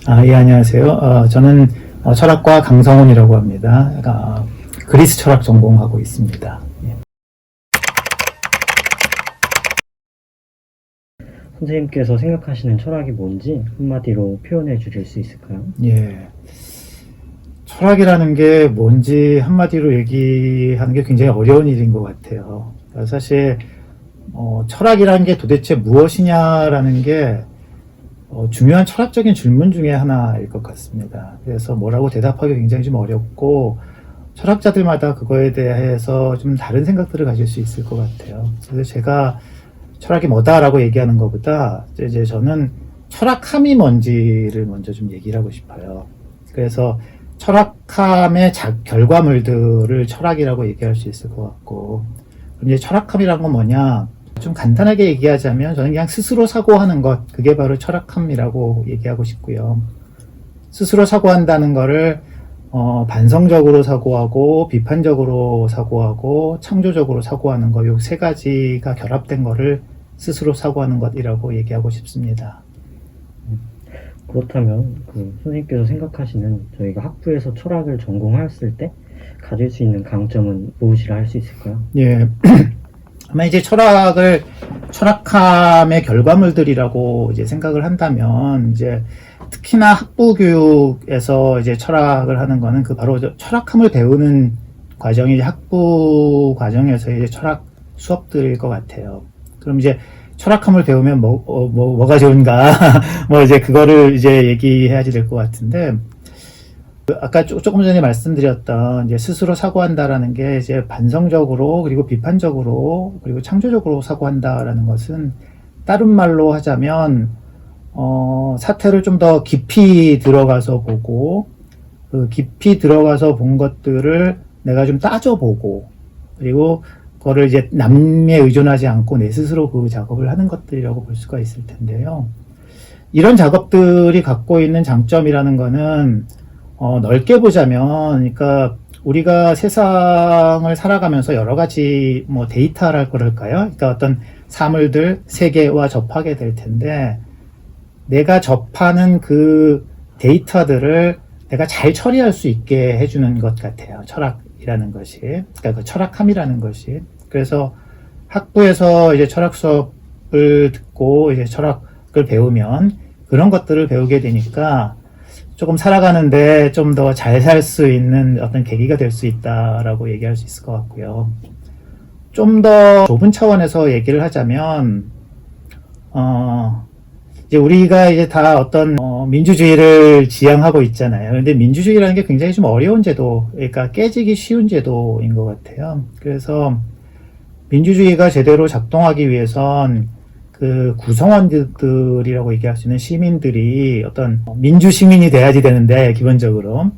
예, 안녕하세요. 저는 철학과 강성훈이라고 합니다. 그리스 철학 전공하고 있습니다. 예. 선생님께서 생각하시는 철학이 뭔지 한마디로 표현해 주실 수 있을까요? 예. 철학이라는 게 뭔지 한마디로 얘기하는 게 굉장히 어려운 일인 것 같아요. 사실 철학이라는 게 도대체 무엇이냐라는 게 중요한 철학적인 질문 중에 하나일 것 같습니다. 그래서 뭐라고 대답하기 굉장히 좀 어렵고 철학자들마다 그거에 대해서 좀 다른 생각들을 가질 수 있을 것 같아요. 그래서 제가 철학이 뭐다라고 얘기하는 것보다 이제 저는 철학함이 뭔지를 먼저 좀 얘기를 하고 싶어요. 그래서 철학함의 결과물들을 철학이라고 얘기할 수 있을 것 같고, 그럼 이제 철학함이란 건 뭐냐? 좀 간단하게 얘기하자면 저는 그냥 스스로 사고하는 것, 그게 바로 철학함이라고 얘기하고 싶고요. 스스로 사고한다는 거를 반성적으로 사고하고 비판적으로 사고하고 창조적으로 사고하는 것, 요 세 가지가 결합된 거를 스스로 사고하는 것이라고 얘기하고 싶습니다. 그렇다면 선생님께서 생각하시는 저희가 학부에서 철학을 전공하였을 때 가질 수 있는 강점은 무엇이라 할 수 있을까요? 예. 아마 이제 철학함의 결과물들이라고 이제 생각을 한다면, 이제 특히나 학부 교육에서 이제 철학을 하는 거는 바로 철학함을 배우는 과정이 학부 과정에서 이제 철학 수업들일 것 같아요. 그럼 이제 철학함을 배우면 뭐가 좋은가? 이제 그거를 이제 얘기해야지 될 것 같은데, 아까 조금 전에 말씀드렸던 이제 스스로 사고한다라는 게 이제 반성적으로 그리고 비판적으로 그리고 창조적으로 사고한다라는 것은 다른 말로 하자면 사태를 좀 더 깊이 들어가서 보고 그 깊이 들어가서 본 것들을 내가 좀 따져보고 그리고 그거를 이제 남에 의존하지 않고 내 스스로 그 작업을 하는 것들이라고 볼 수가 있을 텐데요. 이런 작업들이 갖고 있는 장점이라는 거는 넓게 보자면, 그러니까 우리가 세상을 살아가면서 여러 가지 데이터랄 그럴까요? 그러니까 어떤 사물들, 세계와 접하게 될 텐데, 내가 접하는 그 데이터들을 내가 잘 처리할 수 있게 해주는 것 같아요. 철학이라는 것이. 그러니까 그 철학함이라는 것이. 그래서 학부에서 이제 철학 수업을 듣고 이제 철학을 배우면 그런 것들을 배우게 되니까 조금 살아가는데 좀 더 잘 살 수 있는 어떤 계기가 될 수 있다라고 얘기할 수 있을 것 같고요. 좀 더 좁은 차원에서 얘기를 하자면, 이제 우리가 이제 다 어떤 민주주의를 지향하고 있잖아요. 근데 민주주의라는 게 굉장히 좀 어려운 제도, 그러니까 깨지기 쉬운 제도인 것 같아요. 그래서 민주주의가 제대로 작동하기 위해선 그 구성원들이라고 얘기할 수 있는 시민들이 어떤 민주 시민이 돼야지 되는데, 기본적으로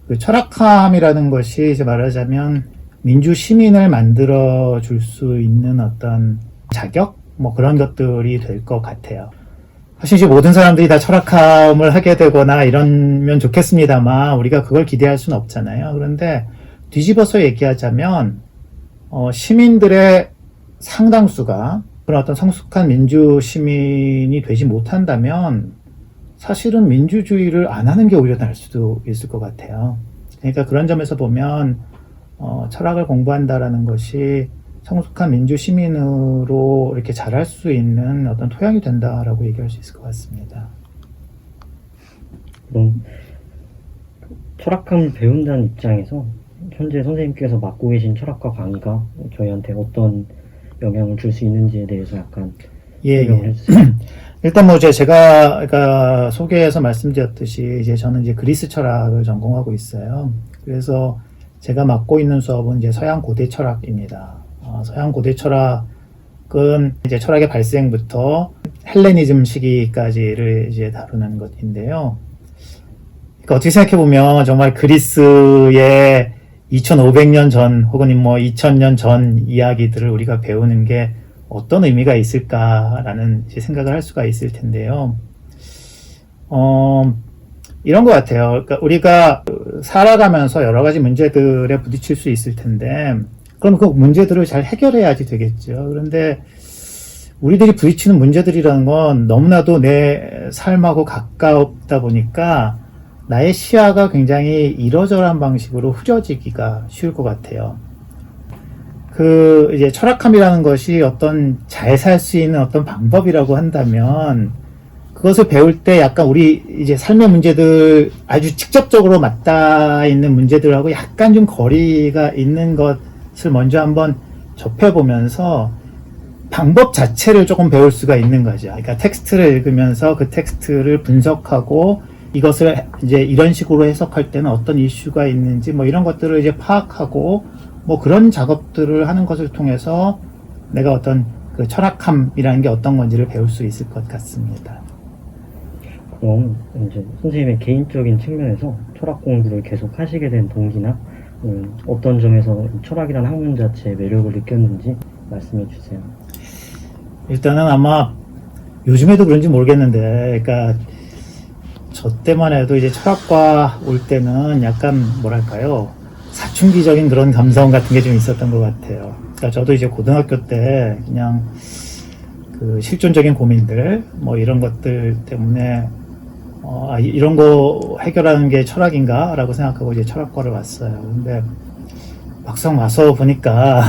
그 철학함이라는 것이 이제 말하자면 민주 시민을 만들어 줄 수 있는 어떤 자격 그런 것들이 될 것 같아요. 사실 이제 모든 사람들이 다 철학함을 하게 되거나 이러면 좋겠습니다만 우리가 그걸 기대할 수는 없잖아요. 그런데 뒤집어서 얘기하자면 시민들의 상당수가 그런 어떤 성숙한 민주 시민이 되지 못한다면 사실은 민주주의를 안 하는 게 오히려 나을 수도 있을 것 같아요. 그러니까 그런 점에서 보면 철학을 공부한다라는 것이 성숙한 민주 시민으로 이렇게 자랄 수 있는 어떤 토양이 된다라고 얘기할 수 있을 것 같습니다. 그럼 철학함을 배운다는 입장에서 현재 선생님께서 맡고 계신 철학과 강의가 저희한테 어떤 영향을 줄 수 있는지에 대해서 약간 설명을 해주세요. 일단 제가 소개에서 말씀드렸듯이 이제 저는 이제 그리스 철학을 전공하고 있어요. 그래서 제가 맡고 있는 수업은 이제 서양 고대 철학입니다. 서양 고대 철학은 이제 철학의 발생부터 헬레니즘 시기까지를 이제 다루는 것인데요. 그러니까 어떻게 생각해 보면 정말 그리스의 2500년 전 혹은 2000년 전 이야기들을 우리가 배우는 게 어떤 의미가 있을까라는 생각을 할 수가 있을 텐데요. 이런 것 같아요. 그러니까 우리가 살아가면서 여러 가지 문제들에 부딪힐 수 있을 텐데, 그럼 그 문제들을 잘 해결해야지 되겠죠. 그런데 우리들이 부딪히는 문제들이라는 건 너무나도 내 삶하고 가깝다 보니까 나의 시야가 굉장히 이러저러한 방식으로 흐려지기가 쉬울 것 같아요. 이제 철학함이라는 것이 어떤 잘 살 수 있는 어떤 방법이라고 한다면 그것을 배울 때 약간 우리 이제 삶의 문제들 아주 직접적으로 맞닿아 있는 문제들하고 약간 좀 거리가 있는 것을 먼저 한번 접해보면서 방법 자체를 조금 배울 수가 있는 거죠. 그러니까 텍스트를 읽으면서 그 텍스트를 분석하고 이것을 이제 이런 식으로 해석할 때는 어떤 이슈가 있는지 뭐 이런 것들을 이제 파악하고 뭐 그런 작업들을 하는 것을 통해서 내가 어떤 그 철학함이라는 게 어떤 건지를 배울 수 있을 것 같습니다. 그럼 이제 선생님의 개인적인 측면에서 철학 공부를 계속 하시게 된 동기나 어떤 점에서 철학이라는 학문 자체의 매력을 느꼈는지 말씀해 주세요. 일단은 아마 요즘에도 그런지 모르겠는데, 그러니까 저 때만 해도 이제 철학과 올 때는 약간 뭐랄까요, 사춘기적인 그런 감성 같은 게 좀 있었던 것 같아요. 그러니까 저도 이제 고등학교 때 그냥 그 실존적인 고민들 뭐 이런 것들 때문에 이런 거 해결하는 게 철학인가? 라고 생각하고 이제 철학과를 왔어요. 근데 막상 와서 보니까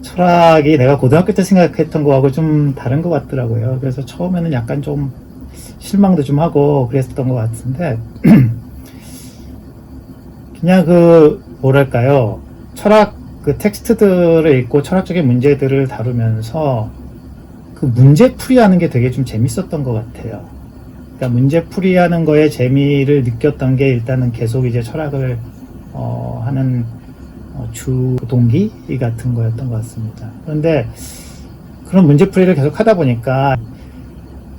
철학이 내가 고등학교 때 생각했던 거하고 좀 다른 것 같더라고요. 그래서 처음에는 약간 좀 실망도 좀 하고 그랬었던 것 같은데 그냥 뭐랄까요, 철학 그 텍스트들을 읽고 철학적인 문제들을 다루면서 그 문제풀이하는 게 되게 좀 재밌었던 것 같아요. 그러니까 문제풀이하는 거에 재미를 느꼈던 게 일단은 계속 이제 철학을 하는 주 동기 같은 거였던 것 같습니다. 그런데 그런 문제풀이를 계속 하다 보니까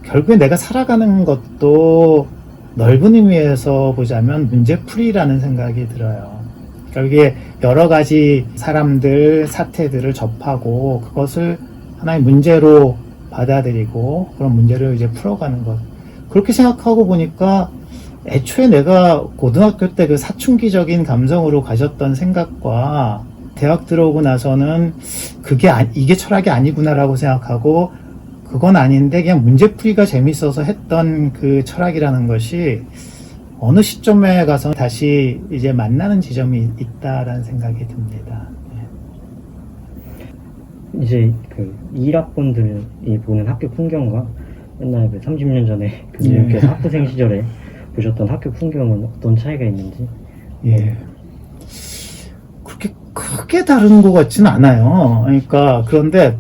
결국에 내가 살아가는 것도 넓은 의미에서 보자면 문제풀이라는 생각이 들어요. 결국에 여러 가지 사람들, 사태들을 접하고 그것을 하나의 문제로 받아들이고 그런 문제를 이제 풀어가는 것. 그렇게 생각하고 보니까 애초에 내가 고등학교 때 그 사춘기적인 감성으로 가졌던 생각과 대학 들어오고 나서는 이게 철학이 아니구나라고 생각하고 그건 아닌데 그냥 문제풀이가 재밌어서 했던 그 철학이라는 것이 어느 시점에 가서 다시 이제 만나는 지점이 있다라는 생각이 듭니다. 이제 그 1학번들이 보는 학교 풍경과 옛날 30년 전에 교수님께서 학부생 시절에 보셨던 학교 풍경은 어떤 차이가 있는지? 예. 그렇게 크게 다른 것 같지는 않아요. 그러니까 그런데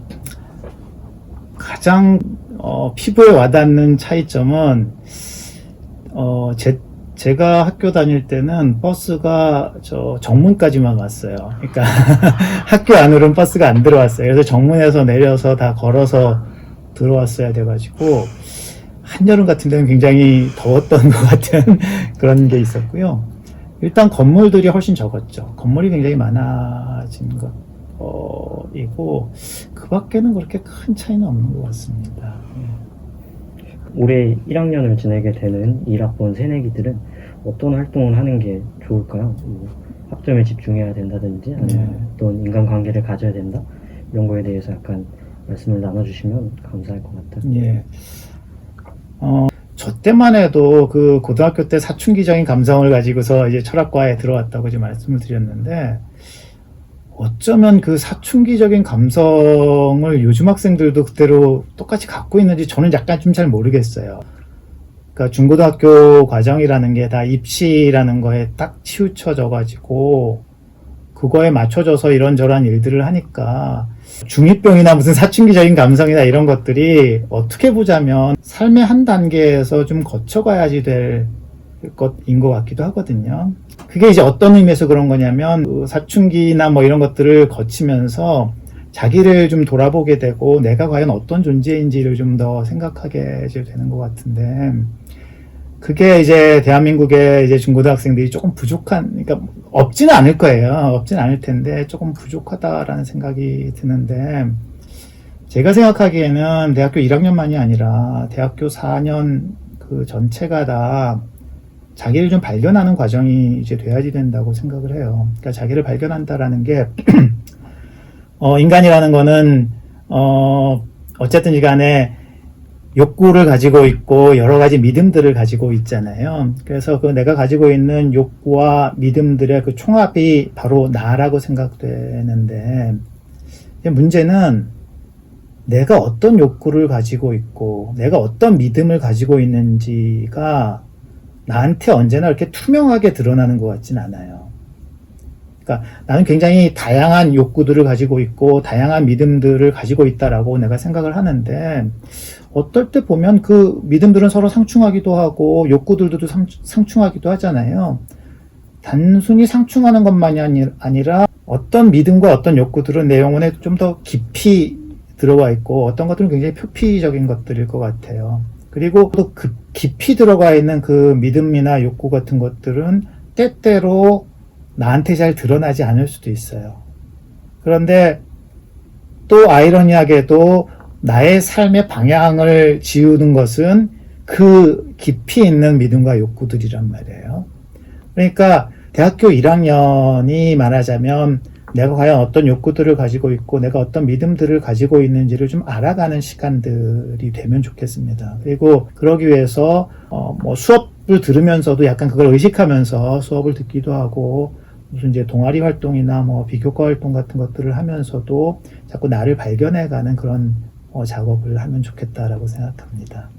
가장 피부에 와닿는 차이점은 제가 학교 다닐 때는 버스가 정문까지만 왔어요. 그러니까 학교 안으로는 버스가 안 들어왔어요. 그래서 정문에서 내려서 다 걸어서 들어왔어야 돼가지고 한여름 같은 데는 굉장히 더웠던 것 같은 그런 게 있었고요. 일단 건물들이 훨씬 적었죠. 건물이 굉장히 많아진 것이고 그 밖에는 그렇게 큰 차이는 없는 것 같습니다. 올해 1학년을 지내게 되는 1학번 새내기들은 어떤 활동을 하는 게 좋을까요? 학점에 집중해야 된다든지 아니면 어떤 인간관계를 가져야 된다? 이런 거에 대해서 약간 말씀을 나눠주시면 감사할 것 같아요. 예. 저 때만 해도 그 고등학교 때 사춘기적인 감성을 가지고서 이제 철학과에 들어왔다고 이제 말씀을 드렸는데 어쩌면 그 사춘기적인 감성을 요즘 학생들도 그대로 똑같이 갖고 있는지 저는 약간 좀 잘 모르겠어요. 그러니까 중고등학교 과정이라는 게 다 입시라는 거에 딱 치우쳐져 가지고 그거에 맞춰져서 이런저런 일들을 하니까 중2병이나 무슨 사춘기적인 감성이나 이런 것들이 어떻게 보자면 삶의 한 단계에서 좀 거쳐가야지 될 것인 것 같기도 하거든요. 그게 이제 어떤 의미에서 그런 거냐면 사춘기나 뭐 이런 것들을 거치면서 자기를 좀 돌아보게 되고 내가 과연 어떤 존재인지를 좀 더 생각하게 되는 것 같은데 그게 이제 대한민국의 이제 중고등학생들이 조금 그러니까 없지는 않을 거예요. 없지는 않을 텐데 조금 부족하다라는 생각이 드는데 제가 생각하기에는 대학교 1학년만이 아니라 대학교 4년 그 전체가 다 자기를 좀 발견하는 과정이 이제 돼야지 된다고 생각을 해요. 그러니까 자기를 발견한다라는 게 인간이라는 거는 어쨌든 간에 욕구를 가지고 있고 여러 가지 믿음들을 가지고 있잖아요. 그래서 그 내가 가지고 있는 욕구와 믿음들의 그 총합이 바로 나라고 생각되는데, 문제는 내가 어떤 욕구를 가지고 있고 내가 어떤 믿음을 가지고 있는지가 나한테 언제나 이렇게 투명하게 드러나는 것 같진 않아요. 그러니까 나는 굉장히 다양한 욕구들을 가지고 있고 다양한 믿음들을 가지고 있다라고 내가 생각을 하는데, 어떨 때 보면 그 믿음들은 서로 상충하기도 하고 욕구들도 상충하기도 하잖아요. 단순히 상충하는 것만이 아니라 어떤 믿음과 어떤 욕구들은 내 영혼에 좀 더 깊이 들어와 있고 어떤 것들은 굉장히 표피적인 것들일 것 같아요. 그리고 또 그 깊이 들어가 있는 그 믿음이나 욕구 같은 것들은 때때로 나한테 잘 드러나지 않을 수도 있어요. 그런데 또 아이러니하게도 나의 삶의 방향을 지우는 것은 그 깊이 있는 믿음과 욕구들이란 말이에요. 그러니까 대학교 1학년이 말하자면 내가 과연 어떤 욕구들을 가지고 있고 내가 어떤 믿음들을 가지고 있는지를 좀 알아가는 시간들이 되면 좋겠습니다. 그리고 그러기 위해서 뭐 수업을 들으면서도 약간 그걸 의식하면서 수업을 듣기도 하고, 무슨 이제 동아리 활동이나 뭐 비교과 활동 같은 것들을 하면서도 자꾸 나를 발견해가는 그런 작업을 하면 좋겠다라고 생각합니다.